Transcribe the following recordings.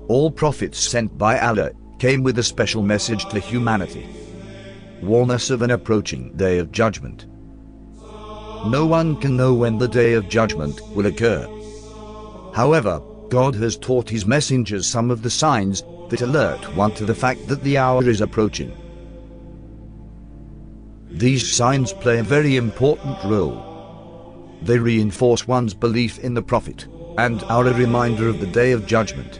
All prophets sent by Allah came with a special message to humanity. Warn us of an approaching day of judgment. No one can know when the day of judgment will occur. However, God has taught his messengers some of the signs that alert one to the fact that the hour is approaching. These signs play a very important role. They reinforce one's belief in the Prophet and are a reminder of the day of judgment.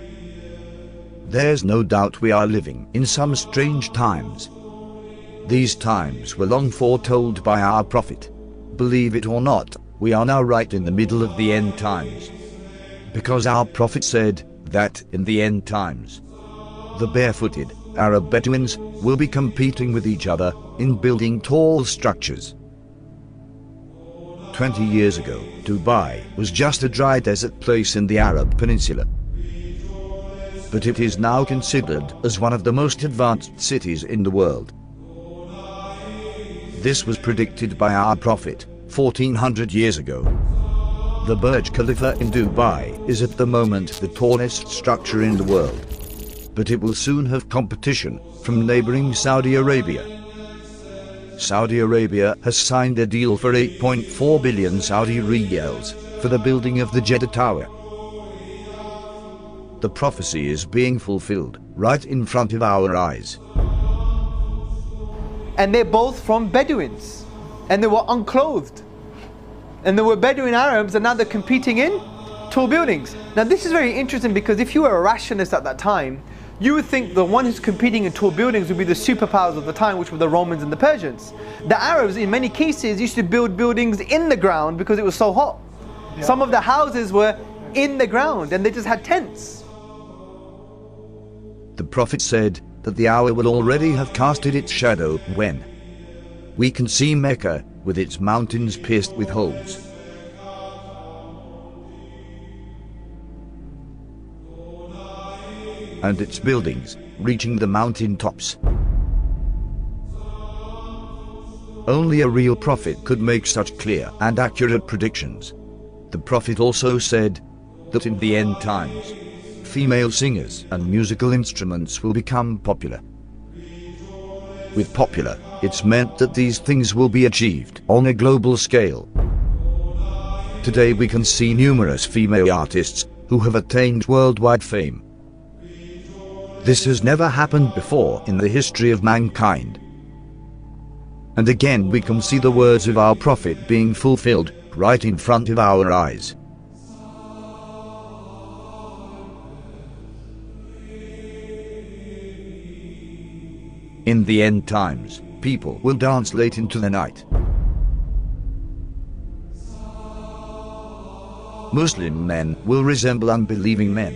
There's no doubt we are living in some strange times. These times were long foretold by our Prophet. Believe it or not, we are now right in the middle of the end times. Because our Prophet said that in the end times, the barefooted Arab Bedouins will be competing with each other in building tall structures. 20 years ago, Dubai was just a dry desert place in the Arab Peninsula. But it is now considered as one of the most advanced cities in the world. This was predicted by our Prophet 1400 years ago. The Burj Khalifa in Dubai is at the moment the tallest structure in the world. But it will soon have competition from neighboring Saudi Arabia. Saudi Arabia has signed a deal for 8.4 billion Saudi riyals for the building of the Jeddah Tower. The prophecy is being fulfilled right in front of our eyes. And they're both from Bedouins, and they were unclothed, and there were Bedouin Arabs, and now they're competing in tall buildings. Now this is very interesting, because if you were a rationalist at that time, you would think the one who's competing in tall buildings would be the superpowers of the time, which were the Romans and the Persians. The Arabs, in many cases, used to build buildings in the ground because it was so hot. Yeah. Some of the houses were in the ground and they just had tents. The Prophet said that the hour will already have casted its shadow when we can see Mecca with its mountains pierced with holes. And its buildings reaching the mountain tops. Only a real prophet could make such clear and accurate predictions. The Prophet also said that in the end times, female singers and musical instruments will become popular. With popular, it's meant that these things will be achieved on a global scale. Today we can see numerous female artists who have attained worldwide fame. This has never happened before in the history of mankind. And again we can see the words of our Prophet being fulfilled right in front of our eyes. In the end times, people will dance late into the night. Muslim men will resemble unbelieving men.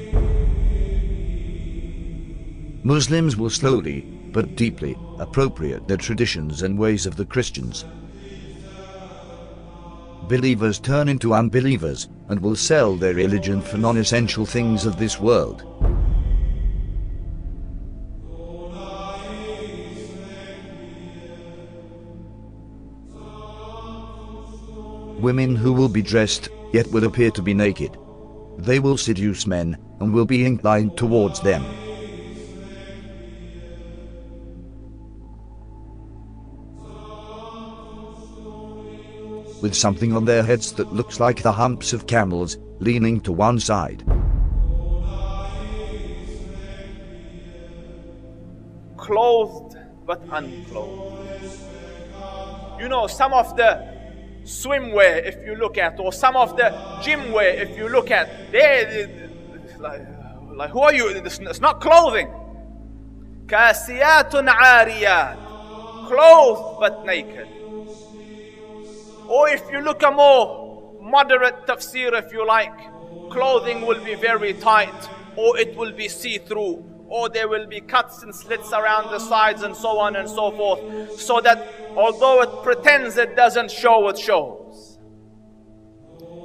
Muslims will slowly, but deeply, appropriate the traditions and ways of the Christians. Believers turn into unbelievers and will sell their religion for non-essential things of this world. Women who will be dressed, yet will appear to be naked. They will seduce men and will be inclined towards them. With something on their heads that looks like the humps of camels, leaning to one side. Clothed but unclothed. You know, some of the swimwear, if you look at, or some of the gym wear, if you look at, they like who are you? It's not clothing. Kasiyatun ariyat, clothed but naked. Or if you look a more moderate tafsir, if you like, clothing will be very tight, or it will be see-through, or there will be cuts and slits around the sides and so on and so forth, so that although it pretends it doesn't show, it shows.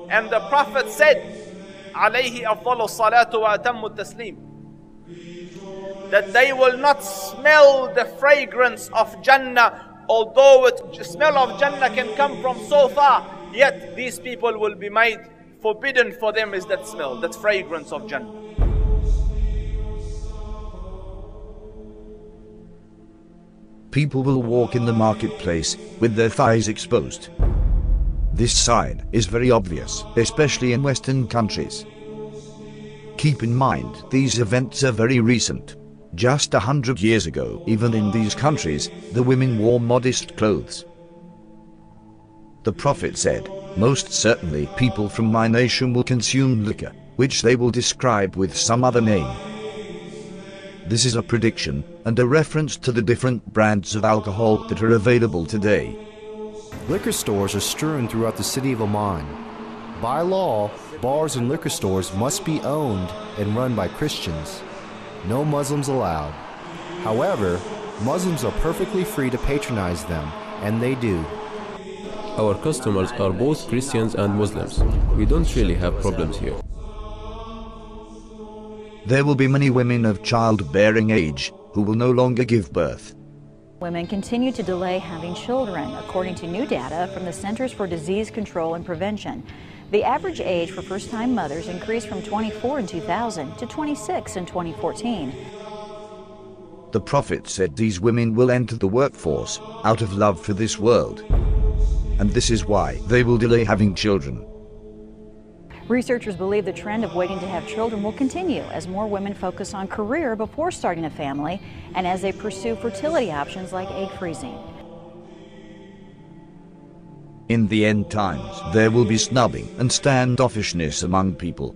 And the Prophet said, alayhi afdalu salatu wa atammu taslim, that they will not smell the fragrance of Jannah. Although the smell of Jannah can come from so far, yet these people will be made forbidden for them is that smell, that fragrance of Jannah. people will walk in the marketplace with their thighs exposed. This sign is very obvious, especially in Western countries. Keep in mind, these events are very recent. Just 100 years ago, even in these countries, the women wore modest clothes. The Prophet said, "Most certainly people from my nation will consume liquor, which they will describe with some other name." This is a prediction and a reference to the different brands of alcohol that are available today. Liquor stores are strewn throughout the city of Amman. By law, bars and liquor stores must be owned and run by Christians. No Muslims allowed. However, Muslims are perfectly free to patronize them, and they do. Our customers are both Christians and Muslims. We don't really have problems here. There will be many women of childbearing age who will no longer give birth. Women continue to delay having children, according to new data from the Centers for Disease Control and Prevention. The average age for first-time mothers increased from 24 in 2000 to 26 in 2014. The Prophet said these women will enter the workforce out of love for this world. And this is why they will delay having children. Researchers believe the trend of waiting to have children will continue as more women focus on career before starting a family and as they pursue fertility options like egg freezing. In the end times, there will be snubbing and standoffishness among people.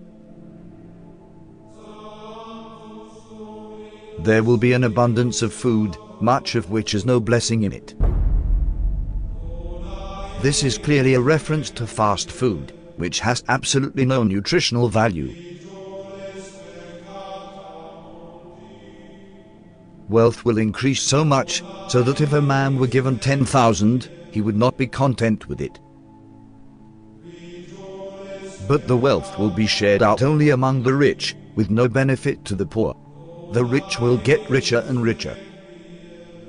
There will be an abundance of food, much of which has no blessing in it. This is clearly a reference to fast food, which has absolutely no nutritional value. Wealth will increase so much so that if a man were given 10,000, he would not be content with it. But the wealth will be shared out only among the rich, with no benefit to the poor. The rich will get richer and richer.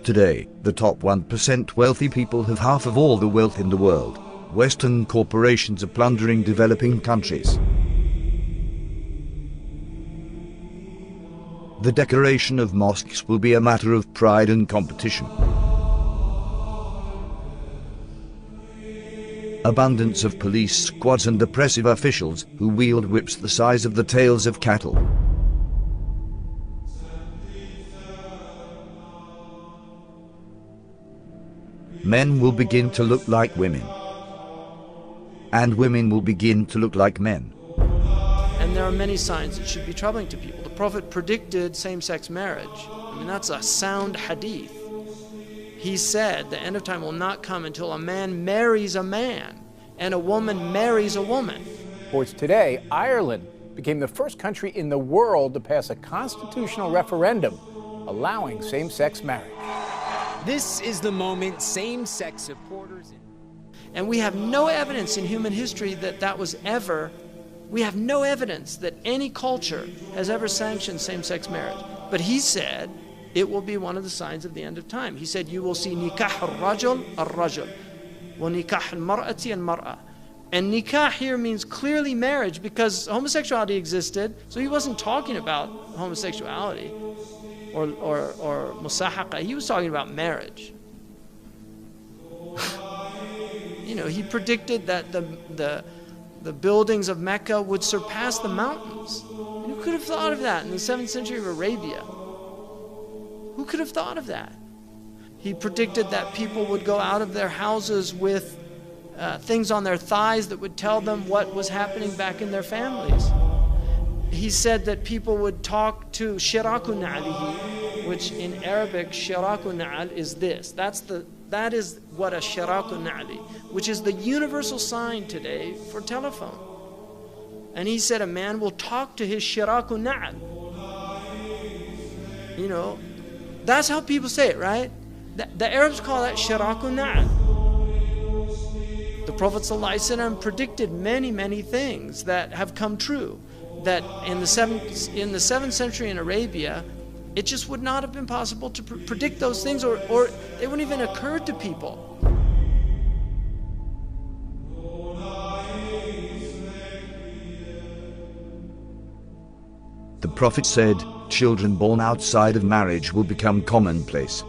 Today, the top 1% wealthy people have half of all the wealth in the world. Western corporations are plundering developing countries. The decoration of mosques will be a matter of pride and competition. Abundance of police squads and oppressive officials who wield whips the size of the tails of cattle. Men will begin to look like women. And women will begin to look like men. And there are many signs that should be troubling to people. The Prophet predicted same-sex marriage. I mean, that's a sound hadith. He said the end of time will not come until a man marries a man and a woman marries a woman. Sports today, Ireland became the first country in the world to pass a constitutional referendum allowing same-sex marriage. This is the moment same-sex supporters... And we have no evidence in human history that that was ever, we have no evidence that any culture has ever sanctioned same-sex marriage. But he said it will be one of the signs of the end of time. He said you will see nikah al-rajul al-rajul, wa nikah al-mar'ati al-mar'a. And nikah here means clearly marriage because homosexuality existed, so he wasn't talking about homosexuality or musahaqa. He was talking about marriage. You know, he predicted that the buildings of Mecca would surpass the mountains. And who could have thought of that in the 7th century of Arabia? Who could have thought of that? He predicted that people would go out of their houses with things on their thighs that would tell them what was happening back in their families. He said that people would talk to shiraku na'alihi, which in Arabic, shiraku na'al is this. That is what a shiraku na'ali, which is the universal sign today for telephone. And he said a man will talk to his shiraku na'al. You know, that's how people say it, right? The Arabs call that shiraku na'al. The Prophet ﷺ predicted many, many things that have come true. That in the 7th century in Arabia, it just would not have been possible to predict those things, or they wouldn't even occur to people. The Prophet said, children born outside of marriage will become commonplace.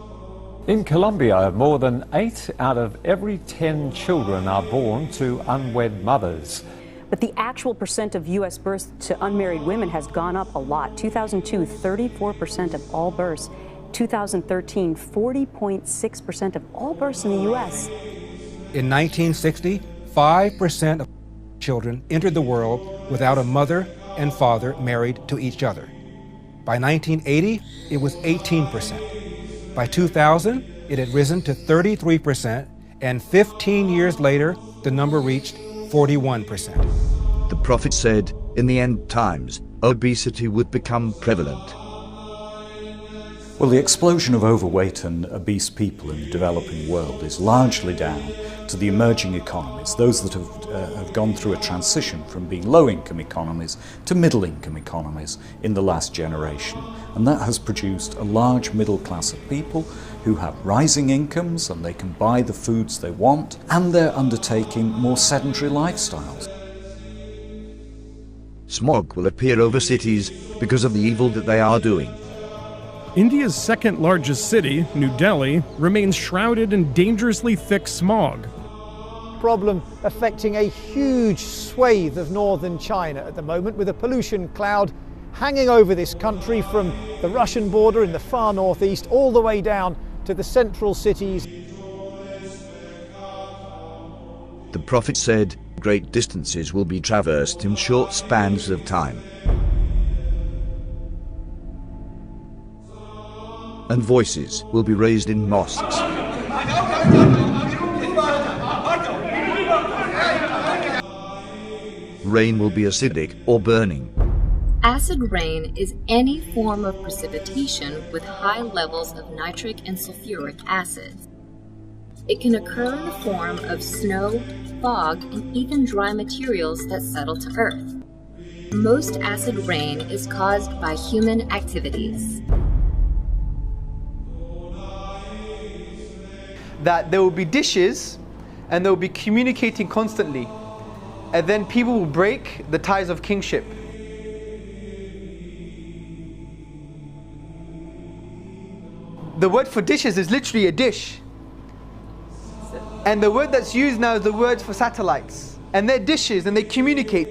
In Colombia, more than 8 out of every 10 children are born to unwed mothers. But the actual percent of U.S. births to unmarried women has gone up a lot. 2002, 34% of all births. 2013, 40.6% of all births in the U.S. In 1960, 5% of children entered the world without a mother and father married to each other. By 1980, it was 18%. By 2000, it had risen to 33%, and 15 years later, the number reached 41%. The Prophet said, in the end times, obesity would become prevalent. Well, the explosion of overweight and obese people in the developing world is largely down to the emerging economies, those that have gone through a transition from being low-income economies to middle-income economies in the last generation. And that has produced a large middle class of people who have rising incomes and they can buy the foods they want, and they're undertaking more sedentary lifestyles. Smog will appear over cities because of the evil that they are doing. India's second largest city, New Delhi, remains shrouded in dangerously thick smog. Problem affecting a huge swathe of northern China at the moment, with a pollution cloud hanging over this country from the Russian border in the far northeast all the way down to the central cities. The Prophet said, great distances will be traversed in short spans of time. And voices will be raised in mosques. Rain will be acidic or burning. Acid rain is any form of precipitation with high levels of nitric and sulfuric acids. It can occur in the form of snow, fog, and even dry materials that settle to earth. Most acid rain is caused by human activities. That there will be dishes and they will be communicating constantly, and then people will break the ties of kingship. The word for dishes is literally a dish, and the word that's used now is the word for satellites, and they're dishes and they communicate.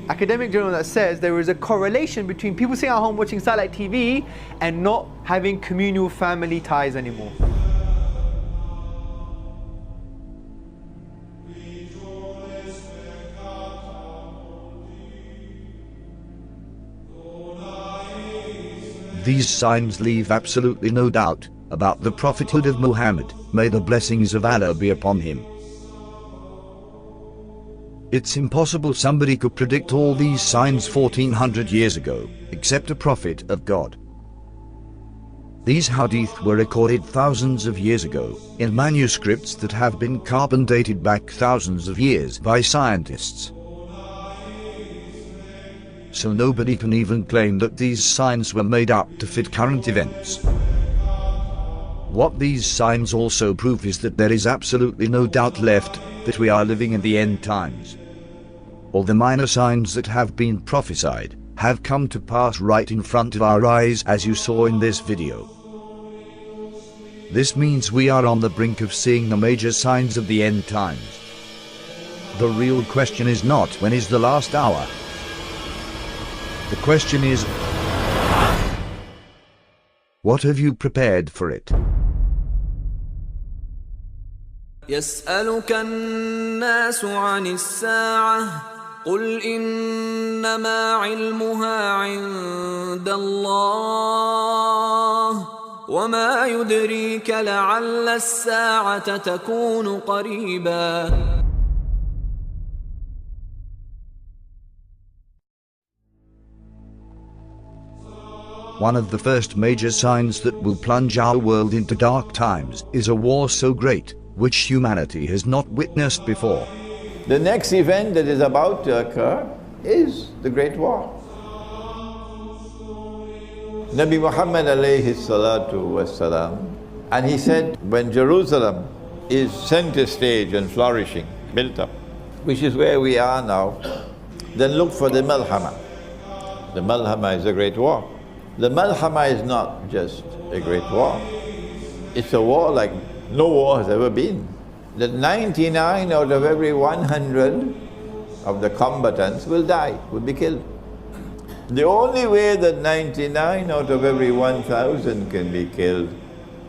Academic journal that says there is a correlation between people sitting at home watching satellite TV and not having communal family ties anymore. These signs leave absolutely no doubt about the prophethood of Muhammad. May the blessings of Allah be upon him. It's impossible somebody could predict all these signs 1400 years ago, except a prophet of God. These hadith were recorded thousands of years ago, in manuscripts that have been carbon dated back thousands of years by scientists. So nobody can even claim that these signs were made up to fit current events. What these signs also prove is that there is absolutely no doubt left that we are living in the end times. All the minor signs that have been prophesied have come to pass right in front of our eyes, as you saw in this video. This means we are on the brink of seeing the major signs of the end times. The real question is not when is the last hour. The question is, what have you prepared for it? يسألك الناس عن الساعة قل إنما علمها عند الله وما يدريك لعل الساعة تكون قريبا. One of the first major signs that will plunge our world into dark times is a war so great, which humanity has not witnessed before. The next event that is about to occur is the Great War. Nabi Muhammad alayhi salatu wassalam, and he said, when Jerusalem is center stage and flourishing, built up, which is where we are now, then look for the Malhama. The Malhama is a great war. The Malhama is not just a great war. It's a war like no war has ever been. That 99 out of every 100 of the combatants will die, will be killed. The only way that 99 out of every 1,000 can be killed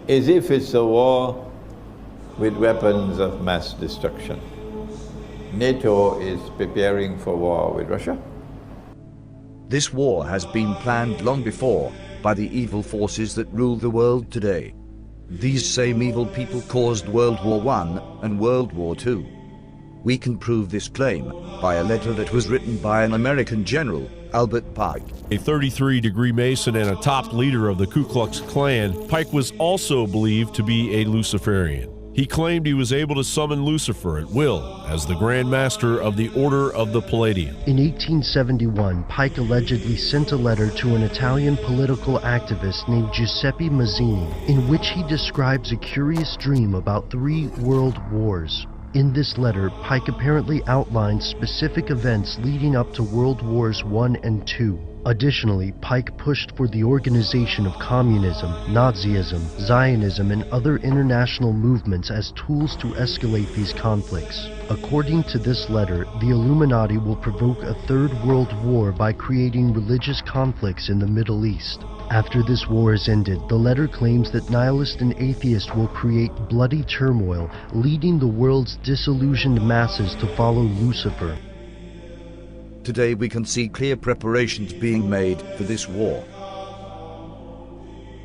is if it's a war with weapons of mass destruction. NATO is preparing for war with Russia. This war has been planned long before by the evil forces that rule the world today. These same evil people caused World War I and World War II. We can prove this claim by a letter that was written by an American general, Albert Pike. A 33-degree Mason and a top leader of the Ku Klux Klan, Pike was also believed to be a Luciferian. He claimed he was able to summon Lucifer at will as the Grand Master of the Order of the Palladium. In 1871, Pike allegedly sent a letter to an Italian political activist named Giuseppe Mazzini, in which he describes a curious dream about 3 world wars. In this letter, Pike apparently outlined specific events leading up to World Wars I and II. Additionally, Pike pushed for the organization of communism, Nazism, Zionism, and other international movements as tools to escalate these conflicts. According to this letter, the Illuminati will provoke a 3rd World War by creating religious conflicts in the Middle East. After this war is ended, the letter claims that nihilists and atheists will create bloody turmoil, leading the world's disillusioned masses to follow Lucifer. Today we can see clear preparations being made for this war.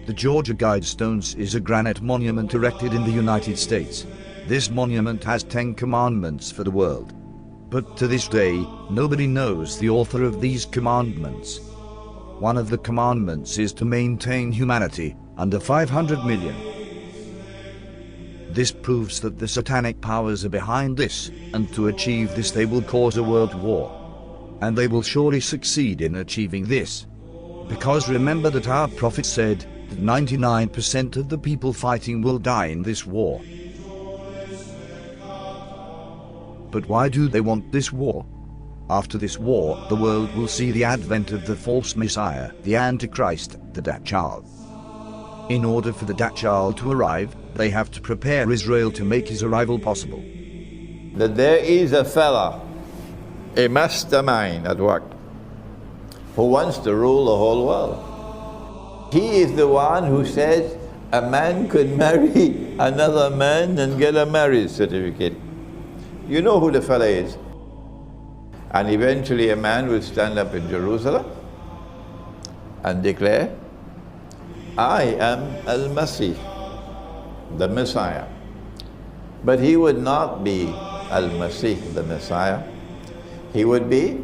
The Georgia Guidestones is a granite monument erected in the United States. This monument has 10 commandments for the world. But to this day, nobody knows the author of these commandments. One of the commandments is to maintain humanity under 500 million. This proves that the satanic powers are behind this, and to achieve this they will cause a world war. And they will surely succeed in achieving this. Because remember that our prophet said that 99% of the people fighting will die in this war. But why do they want this war? After this war, the world will see the advent of the false Messiah, the Antichrist, the Dajjal. In order for the Dajjal to arrive, they have to prepare Israel to make his arrival possible. That there is a fella, a mastermind at work, who wants to rule the whole world. He is the one who says a man could marry another man and get a marriage certificate. You know who the fella is. And eventually a man will stand up in Jerusalem and declare, I am Al-Masih, the Messiah. But he would not be Al-Masih, the Messiah. He would be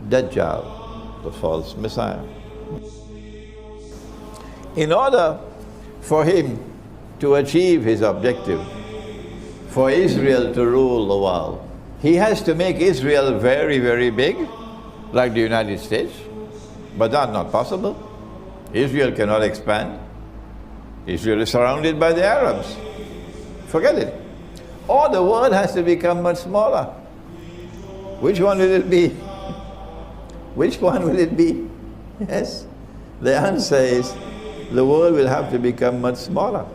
Dajjal, the false Messiah. In order for him to achieve his objective, for Israel to rule the world, he has to make Israel very, very big, like the United States. But that's not possible. Israel cannot expand. Israel is surrounded by the Arabs. Forget it. Or the world has to become much smaller. Which one will it be? Which one will it be? Yes. The answer is the world will have to become much smaller.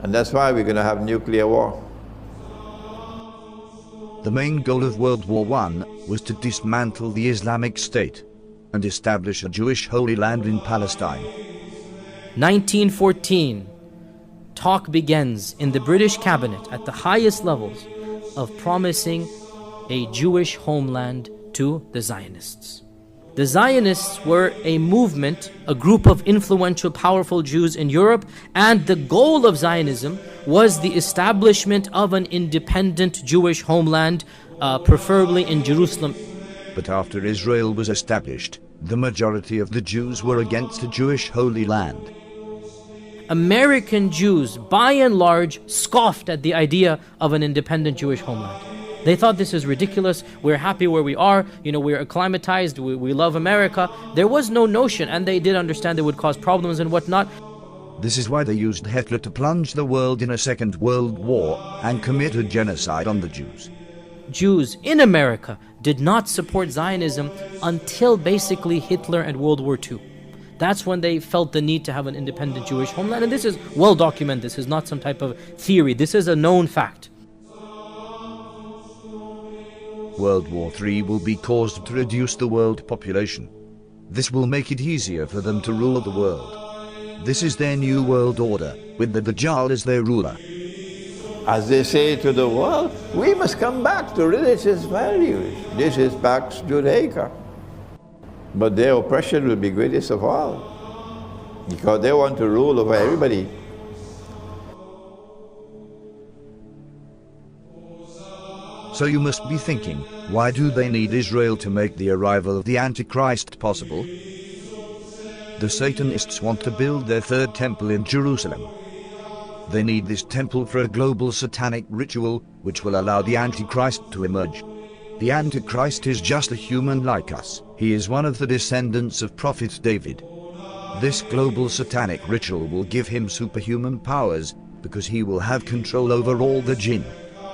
And that's why we're going to have nuclear war. The main goal of World War I was to dismantle the Islamic State and establish a Jewish Holy Land in Palestine. 1914, talk begins in the British cabinet at the highest levels of promising a Jewish homeland to the Zionists. The Zionists were a movement, a group of influential, powerful Jews in Europe, and the goal of Zionism was the establishment of an independent Jewish homeland, preferably in Jerusalem. But after Israel was established, the majority of the Jews were against a Jewish Holy Land. American Jews, by and large, scoffed at the idea of an independent Jewish homeland. They thought this is ridiculous, we're happy where we are, we're acclimatized, we love America. There was no notion, and they did understand it would cause problems and whatnot. This is why they used Hitler to plunge the world in a second world war and commit a genocide on the Jews. Jews in America did not support Zionism until basically Hitler and World War II. That's when they felt the need to have an independent Jewish homeland. And this is well documented. This is not some type of theory. This is a known fact. World War III will be caused to reduce the world population. This will make it easier for them to rule the world. This is their new world order, with the Dajjal as their ruler. As they say to the world, we must come back to religious values. This is Pax Judaica. But their oppression will be greatest of all, because they want to rule over everybody. So you must be thinking, why do they need Israel to make the arrival of the Antichrist possible? The Satanists want to build their third temple in Jerusalem. They need this temple for a global satanic ritual, which will allow the Antichrist to emerge. The Antichrist is just a human like us. He is one of the descendants of Prophet David. This global satanic ritual will give him superhuman powers, because he will have control over all the jinn,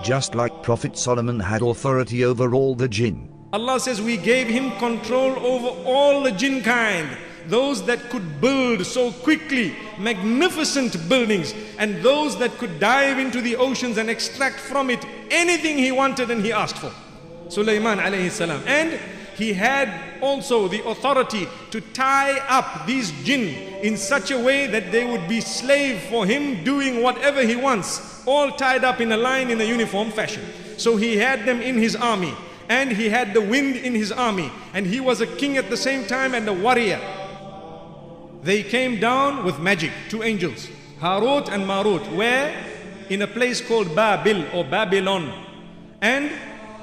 just like Prophet Solomon had authority over all the jinn. Allah says we gave him control over all the jinn kind, those that could build so quickly magnificent buildings, and those that could dive into the oceans and extract from it anything he wanted and he asked for. Sulaiman alayhi salam. And he had also the authority to tie up these jinn in such a way that they would be slave for him, doing whatever he wants, all tied up in a line in a uniform fashion. So he had them in his army, and he had the wind in his army, and he was a king at the same time and a warrior. They came down with magic, two angels, Harut and Marut, where in a place called Babil or Babylon. And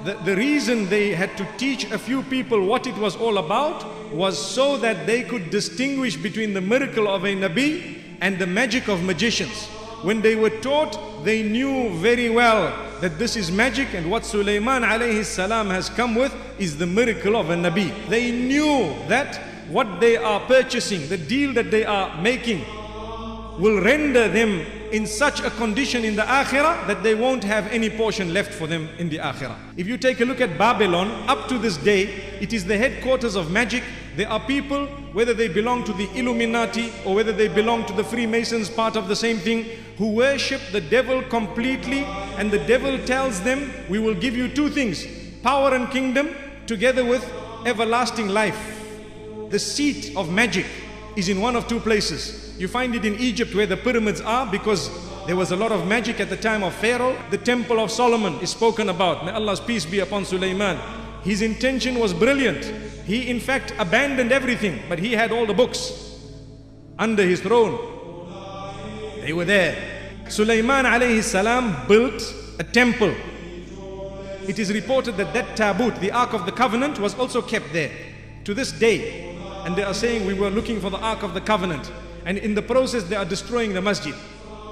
the reason they had to teach a few people what it was all about was so that they could distinguish between the miracle of a Nabi and the magic of magicians. When they were taught, they knew very well that this is magic, and what Sulaiman alayhi salam has come with is the miracle of a Nabi. They knew that what they are purchasing, the deal that they are making, will render them in such a condition in the Akhirah that they won't have any portion left for them in the Akhirah. If you take a look at Babylon, up to this day, it is the headquarters of magic. There are people, whether they belong to the Illuminati or whether they belong to the Freemasons, part of the same thing, who worship the devil completely, and the devil tells them, we will give you two things, power and kingdom together with everlasting life. The seat of magic is in one of two places. You find it in Egypt, where the pyramids are, because there was a lot of magic at the time of Pharaoh. The temple of Solomon is spoken about. May Allah's peace be upon Sulaiman. His intention was brilliant. He in fact abandoned everything, but he had all the books under his throne. They were there. Sulaiman alayhi salam built a temple. It is reported that that tabut, the Ark of the Covenant, was also kept there to this day. And they are saying we were looking for the Ark of the Covenant, and in the process they are destroying the masjid.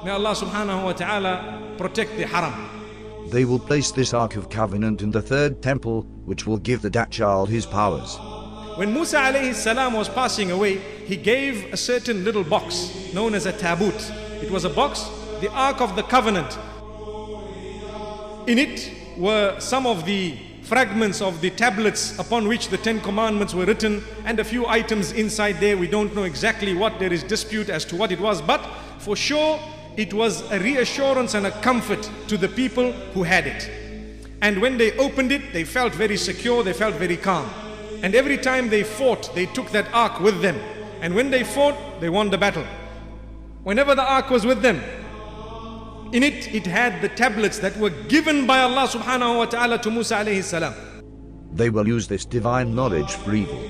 May Allah subhanahu wa ta'ala protect the haram. They will place this Ark of Covenant in the third temple, which will give the Dajjal his powers. When Musa alayhi salam was passing away, he gave a certain little box known as a tabut. It was a box, the Ark of the Covenant. In it were some of the fragments of the tablets upon which the 10 commandments were written, and a few items inside there. We don't know exactly what, there is dispute as to what it was, but for sure it was a reassurance and a comfort to the people who had it. And when they opened it, they felt very secure, they felt very calm. And every time they fought, they took that ark with them. And when they fought, they won the battle. Whenever the ark was with them, in it, it had the tablets that were given by Allah subhanahu wa ta'ala to Musa alayhi salam. They will use this divine knowledge for evil.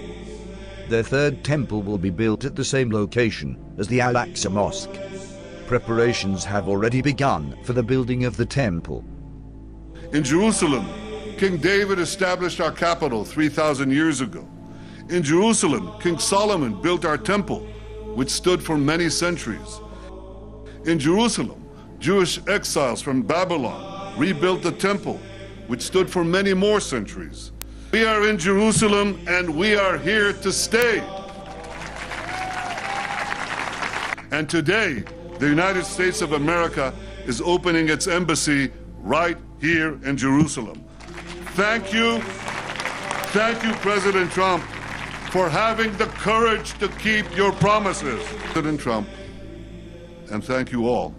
Their third temple will be built at the same location as the Al-aqsa mosque. Preparations have already begun for the building of the temple. In Jerusalem, King David established our capital 3,000 years ago. In Jerusalem, King Solomon built our temple, which stood for many centuries. In Jerusalem, Jewish exiles from Babylon rebuilt the temple, which stood for many more centuries. We are in Jerusalem, and we are here to stay. And today, the United States of America is opening its embassy right here in Jerusalem. Thank you, President Trump, for having the courage to keep your promises. President Trump, and thank you all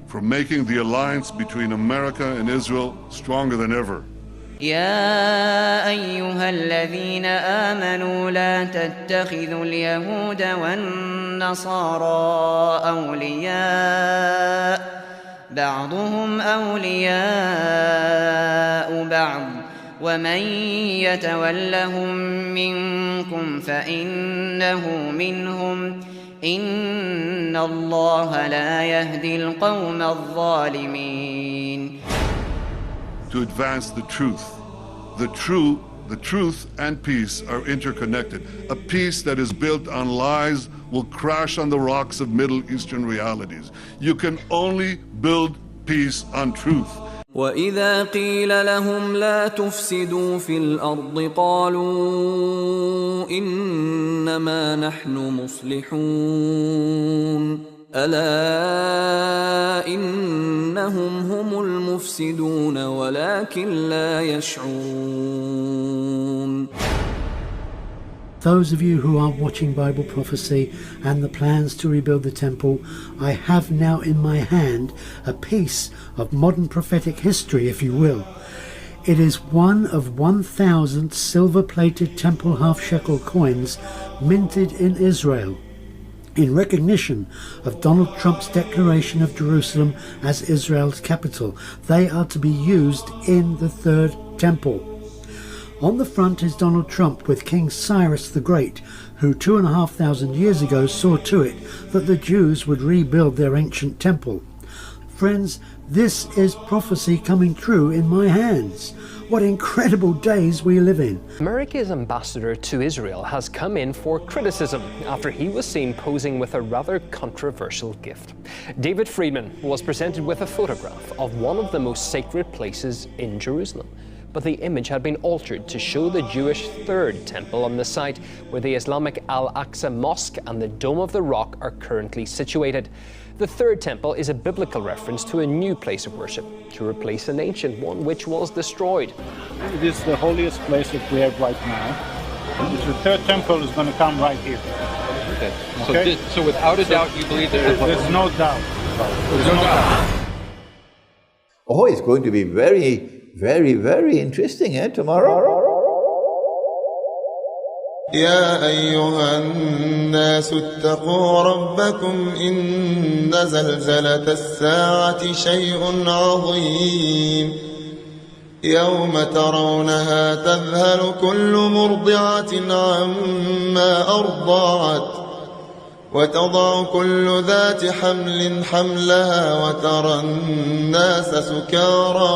for making the alliance between America and Israel stronger than ever. يا أيها الذين آمنوا لا تتخذوا اليهود والنصارى أولياء بعضهم أولياء بعض ومن يتولهم منكم فإنه منهم إن الله لا يهدي القوم الظالمين. To advance the truth. The truth and peace are interconnected. A peace that is built on lies will crash on the rocks of Middle Eastern realities. You can only build peace on truth. وإذا قيل لهم لا تفسدوا في الأرض قالوا إنما نحن مصلحون ألا إنهم هم المفسدون ولكن لا يشعرون. Those of you who are watching Bible prophecy and the plans to rebuild the temple, I have now in my hand a piece of modern prophetic history, if you will. It is one of 1,000 silver-plated temple half-shekel coins minted in Israel in recognition of Donald Trump's declaration of Jerusalem as Israel's capital. They are to be used in the third temple. On the front is Donald Trump with King Cyrus the Great, who 2,500 years ago saw to it that the Jews would rebuild their ancient temple. Friends, this is prophecy coming true in my hands. What incredible days we live in. America's ambassador to Israel has come in for criticism after he was seen posing with a rather controversial gift. David Friedman was presented with a photograph of one of the most sacred places in Jerusalem, but the image had been altered to show the Jewish third temple on the site where the Islamic Al-aqsa mosque and the Dome of the Rock are currently situated. The third temple is a biblical reference to a new place of worship, to replace an ancient one which was destroyed. It is the holiest place that we have right now. The third temple is going to come right here. Okay. So without a doubt, you believe there's no doubt. There's no doubt. Oh, it's going to be very, very, very interesting, tomorrow. يا أيها الناس اتقوا ربكم إن زلزلة الساعة شيء عظيم يوم ترونها تذهل كل مرضعة عما أرضعت وتضع كل ذات حمل حملها وترى الناس سكارى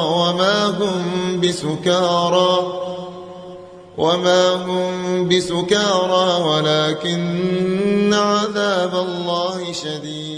وما هم بسكارى ولكن عذاب الله شديد.